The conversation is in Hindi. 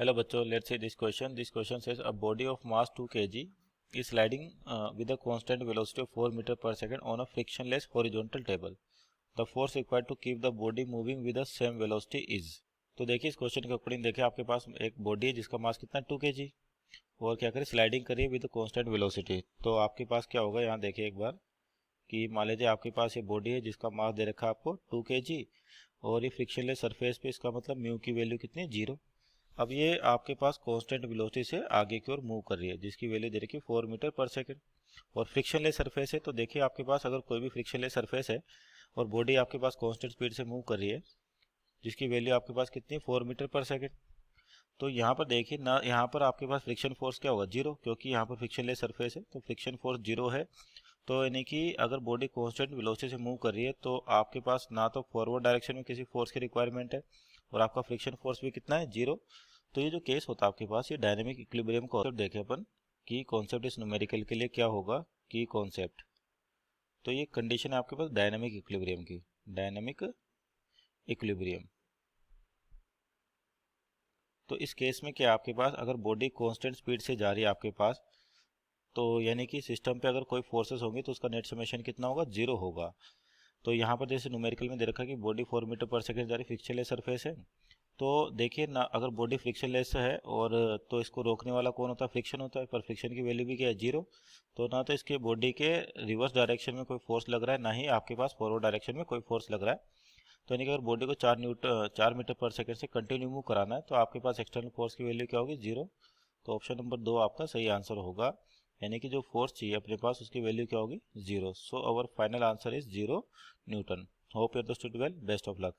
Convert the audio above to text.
Hello बच्चों, let's see this question. This question says a body of mass 2 kg is sliding with a constant velocity of 4 meter per second on a frictionless horizontal table. The force required to keep the body moving with the same velocity is. तो देखिए इस क्वेश्चन के अकॉर्डिंग देखिए आपके पास एक बॉडी है जिसका मास कितना 2 kg और क्या करे स्लाइडिंग करिए विद कांस्टेंट वेलोसिटी। तो आपके पास क्या होगा यहाँ देखिए एक बार कि मान लीजिए आपके पास ये बॉडी है जिसका मास दे रखा है आपको 2 kg और ये फ्रिक्शनलेस सरफेस पे इसका मतलब म्यू की वैल्यू कितनी है 0। अब ये आपके पास कांस्टेंट वेलोसिटी से आगे की ओर मूव कर रही है जिसकी वैल्यू दे रखी है 4 मीटर पर सेकंड और फ्रिक्शनलेस सरफेस है। तो देखिए आपके पास अगर कोई भी फ्रिक्शनलेस सरफेस है और बॉडी आपके पास कांस्टेंट स्पीड से मूव कर रही है जिसकी वैल्यू आपके पास कितनी है 4 मीटर पर सेकंड। तो यहाँ पर देखिए ना, यहाँ पर आपके पास फ्रिक्शन फोर्स क्या होगा 0, क्योंकि यहाँ पर फ्रिक्शनलेस सरफेस है तो फ्रिक्शन फोर्स 0 है। तो यानी कि अगर बॉडी कांस्टेंट वेलोसिटी से मूव कर रही है तो आपके पास ना तो फॉरवर्ड डायरेक्शन में किसी फोर्स की रिक्वायरमेंट है और आपका फ्रिक्शन फोर्स भी कितना है 0। तो ये जो केस होता है आपके पास ये डायनेमिक इक्विलिब्रियम कॉन्सेप्ट देखे अपन कि कॉन्सेप्ट इस न्यूमेरिकल के लिए क्या होगा कि कॉन्सेप्ट। तो ये कंडीशन है आपके पास डायनेमिक इक्विलिब्रियम की, डायनेमिक इक्विलिब्रियम। तो इस केस में क्या आपके पास अगर बॉडी कांस्टेंट स्पीड से जा रही है आपके पास तो यानी कि सिस्टम पे अगर कोई फोर्सेस होंगी तो उसका नेट समेशन कितना होगा 0 होगा। तो यहाँ पर जैसे न्यूमेरिकल में दे रखा है कि बॉडी 4 मीटर पर सेकंड जा रही फ्रिक्शनलेस सरफेस है। तो देखिए ना, अगर बॉडी फ्रिक्शनलेस है और तो इसको रोकने वाला कौन होता है फ्रिक्शन होता है, पर फ्रिक्शन की वैल्यू भी क्या है 0। तो ना तो इसके बॉडी के रिवर्स डायरेक्शन में कोई फोर्स लग रहा है ना ही आपके पास फॉरवर्ड डायरेक्शन में कोई फोर्स लग रहा है। तो यानी कि अगर बॉडी को 4 मीटर पर सेकंड से कंटिन्यू मूव कराना है तो आपके पास एक्सटर्नल फोर्स की वैल्यू क्या होगी 0। तो ऑप्शन नंबर 2 आपका सही आंसर होगा, यानी कि जो फोर्स चाहिए अपने पास उसकी वैल्यू क्या होगी 0। So our final answer is 0 newton. Hope you understood well, best of luck.